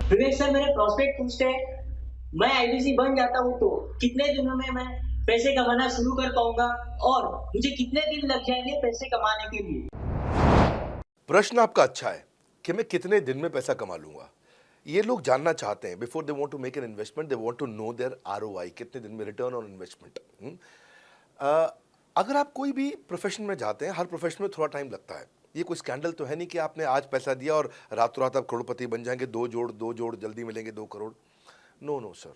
विवेक sir, मेरे prospect पूछते हैं, मैं आईबीसी बन जाता हूँ तो कितने दिनों में मैं पैसे कमाना शुरू कर पाऊंगा और मुझे कितने दिन लग जाएंगे पैसे कमाने के लिए? प्रश्न आपका अच्छा है कि मैं कितने दिन में पैसा कमा लूंगा। ये लोग जानना चाहते हैं। Before they want to make an investment, they want to know their ROI, कितने दिन में रिटर्न ऑन इन्वेस्टमेंट। अगर आप कोई भी प्रोफेशन में जाते हैं, हर प्रोफेशन में थोड़ा टाइम लगता है। ये कोई स्कैंडल तो है नहीं कि आपने आज पैसा दिया और रातों रात आप करोड़पति बन जाएंगे। दो जोड़ जल्दी मिलेंगे 2 करोड़। नो नो सर,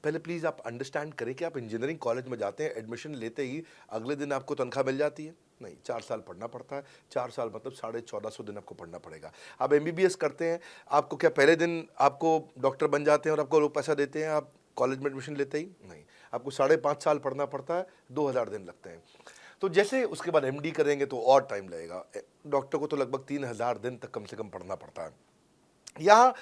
पहले प्लीज़ आप अंडरस्टैंड करें कि आप इंजीनियरिंग कॉलेज में जाते हैं, एडमिशन लेते ही अगले दिन आपको तनख्वाह मिल जाती है? नहीं, 4 साल पढ़ना पड़ता है। 4 साल मतलब 1450 दिन आपको पढ़ना पड़ेगा। आप एमबीबीएस करते हैं, आपको क्या पहले दिन आपको डॉक्टर बन जाते हैं और आपको लोग पैसा देते हैं आप कॉलेज में एडमिशन लेते ही? नहीं, आपको 5.5 साल पढ़ना पड़ता है, 2000 दिन लगते हैं। तो जैसे उसके बाद एमडी करेंगे तो और टाइम लगेगा। डॉक्टर को तो लगभग 3000 दिन तक कम से कम पढ़ना पड़ता है। यहाँ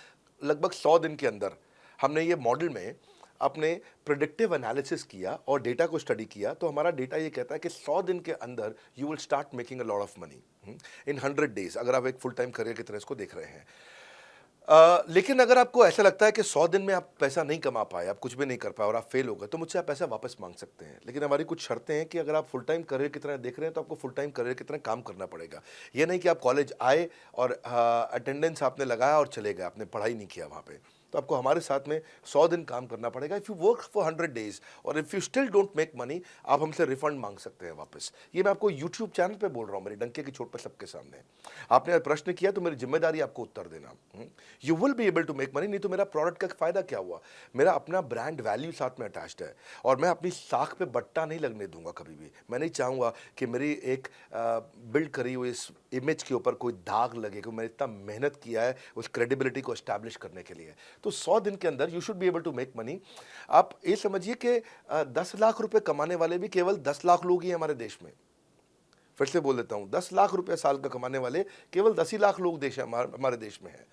लगभग 100 दिन के अंदर हमने ये मॉडल में अपने प्रिडिक्टिव एनालिसिस किया और डेटा को स्टडी किया, तो हमारा डेटा ये कहता है कि 100 दिन के अंदर you will start making a lot of money in 100 days, अगर आप एक फुल टाइम करियर की तरह इसको देख रहे हैं। लेकिन अगर आपको ऐसा लगता है कि 100 दिन में आप पैसा नहीं कमा पाए, आप कुछ भी नहीं कर पाए और आप फेल हो गए, तो मुझसे आप पैसा वापस मांग सकते हैं। लेकिन हमारी कुछ शर्तें हैं कि अगर आप फुल टाइम करियर की तरह देख रहे हैं तो आपको फुल टाइम करियर की तरह काम करना पड़ेगा। ये नहीं कि आप कॉलेज आए और अटेंडेंस आपने लगाया और चले गए, आपने पढ़ाई नहीं किया वहाँ पे। तो आपको हमारे साथ में 100 दिन काम करना पड़ेगा। If you work for 100 days और if you still don't make money, आप हमसे रिफंड मांग सकते हैं वापस। ये मैं आपको यूट्यूब चैनल पे बोल रहा हूँ, मेरी डंके की चोट पर सबके सामने। आपने प्रश्न किया तो मेरी जिम्मेदारी आपको उत्तर देना। You will be able to make money, नहीं तो मेरा प्रोडक्ट का फायदा क्या हुआ? मेरा अपना ब्रांड वैल्यू साथ में अटैच्ड है और मैं अपनी साख पे बट्टा नहीं लगने दूंगा कभी भी। मैं नहीं चाहूँगा कि मेरी एक बिल्ड करी हुई इस इमेज के ऊपर कोई दाग लगे कि मैंने इतना मेहनत किया है उस क्रेडिबिलिटी को एस्टैब्लिश करने के लिए। तो 100 दिन के अंदर you should be able to make money. आप ये समझिए कि 10 लाख रुपए कमाने वाले भी केवल 10 लाख लोग ही हैं हमारे देश में। फिर से बोल देता हूँ, 10 लाख रुपए साल का कमाने वाले केवल 10 ही लाख लोग देश हमारे देश में हैं।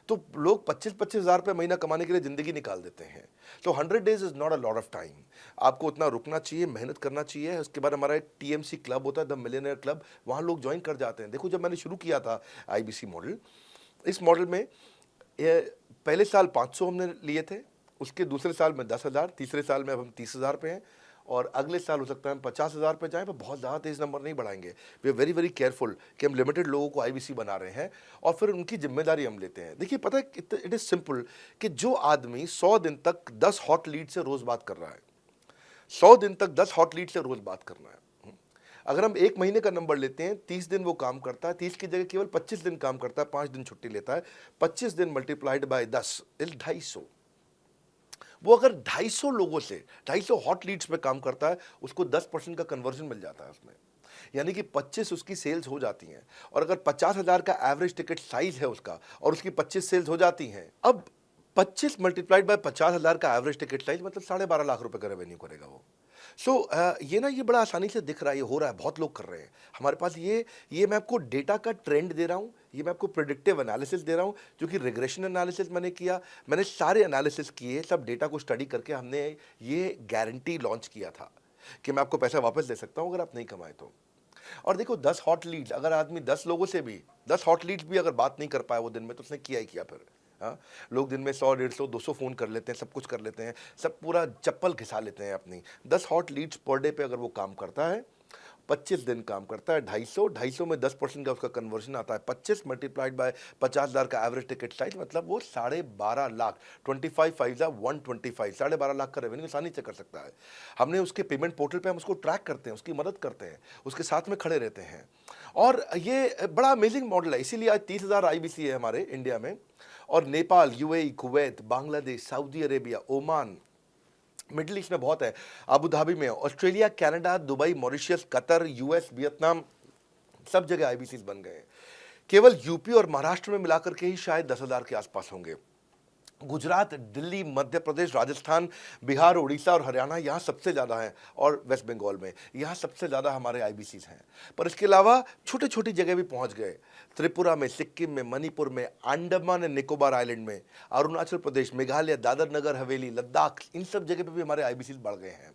तो लोग 25-25 हज़ार रुपये महीना कमाने के लिए ज़िंदगी निकाल देते हैं। तो 100 days is not a lot of time. आपको उतना रुकना चाहिए, मेहनत करना चाहिए। उसके बाद हमारा एक टीएमसी क्लब होता है, द मिलियनेयर क्लब, वहाँ लोग ज्वाइन कर जाते हैं। देखो, जब मैंने शुरू किया था आईबीसी मॉडल, इस मॉडल में पहले साल 500 हमने लिए थे, उसके दूसरे साल में 10,000, तीसरे साल में अब हम 30,000 पे हैं और अगले साल हो सकता है हम 50,000 पे जाएं, पर बहुत ज़्यादा तेज़ नंबर नहीं बढ़ाएंगे। We are very very careful कि हम लिमिटेड लोगों को आईबीसी बना रहे हैं और फिर उनकी जिम्मेदारी हम लेते हैं। देखिए, पता है, इट इज़ सिंपल कि जो आदमी 100 दिन तक 10 हॉट लीड से रोज़ बात कर रहा है, 100 दिन तक 10 हॉट लीड से रोज़ बात करना है। अगर हम 1 महीने का नंबर लेते हैं, 30 दिन वो काम करता है, 30 की जगह केवल 25 दिन काम करता है, 5 दिन छुट्टी लेता है, 25 दिन मल्टीप्लाइड बाय 10 इज 250। वो अगर 250 लोगों से 250 हॉट लीड्स पे काम करता है, उसको 10% का कन्वर्जन मिल जाता है उसमें, यानी कि 25 उसकी सेल्स हो जाती हैं। और अगर 50,000 का एवरेज टिकट साइज है उसका और उसकी 25 सेल्स हो जाती हैं, अब 25 मल्टीप्लाइड बाय 50,000 का एवरेज टिकट साइज मतलब 12.5 लाख रुपए का रेवेन्यू करेगा वो। सो ये ना, ये बड़ा आसानी से दिख रहा है, ये हो रहा है, बहुत लोग कर रहे हैं हमारे पास। ये मैं आपको डेटा का ट्रेंड दे रहा हूँ, ये मैं आपको प्रिडिक्टिव एनालिसिस दे रहा हूँ, जो कि रिग्रेशन एनालिसिस मैंने किया। मैंने सारे एनालिसिस किए, सब डेटा को स्टडी करके हमने ये गारंटी लॉन्च किया था कि मैं आपको पैसा वापस दे सकता हूँ अगर आप नहीं कमाए तो। और देखो, 10 हॉट लीड्स, अगर आदमी 10 लोगों से भी 10 हॉट लीड्स भी अगर बात नहीं कर पाया वो दिन में, तो उसने किया ही किया फिर। हाँ, लोग दिन में 100, 150, 200 फ़ोन कर लेते हैं, सब कुछ कर लेते हैं, सब पूरा चप्पल घिसा लेते हैं अपनी। 10 हॉट लीड्स पर डे पे अगर वो काम करता है, 25 दिन काम करता है, 250 में 10% का उसका कन्वर्जन आता है, 25 मल्टीप्लाइड बाय 50,000 का एवरेज टिकट साइज, मतलब वो 12.5 लाख, 25 5 125, 12.5 लाख का रेवेन्यू आसानी से कर सकता है। हमने उसके पेमेंट पोर्टल पे हम उसको ट्रैक करते हैं, उसकी मदद करते हैं, उसके साथ में खड़े रहते हैं। और ये बड़ा अमेजिंग मॉडल है, इसीलिए आज 30,000 आईबीसी है हमारे इंडिया में। और Nepal, UAE, Kuwait, Bangladesh, Saudi Arabia, Oman, middle east में बहुत है, अबू धाबी में, Australia, Canada, Dubai, Mauritius, Qatar, US, Vietnam, सब जगह आईबीसी बन गए हैं। केवल यूपी और महाराष्ट्र में मिलाकर के ही शायद 10,000 के आसपास होंगे। गुजरात, दिल्ली, मध्य प्रदेश, राजस्थान, बिहार, उड़ीसा और हरियाणा, यहाँ सबसे ज़्यादा हैं। और वेस्ट बंगाल में, यहाँ सबसे ज़्यादा हमारे आईबीसीज हैं। पर इसके अलावा छोटे छोटी जगह भी पहुँच गए, त्रिपुरा में, सिक्किम में, मणिपुर में, अंडमान एंड निकोबार आइलैंड में, अरुणाचल प्रदेश, मेघालय, दादर नगर हवेली, लद्दाख, इन सब जगह पे भी हमारे आईबीसीज बढ़ गए हैं।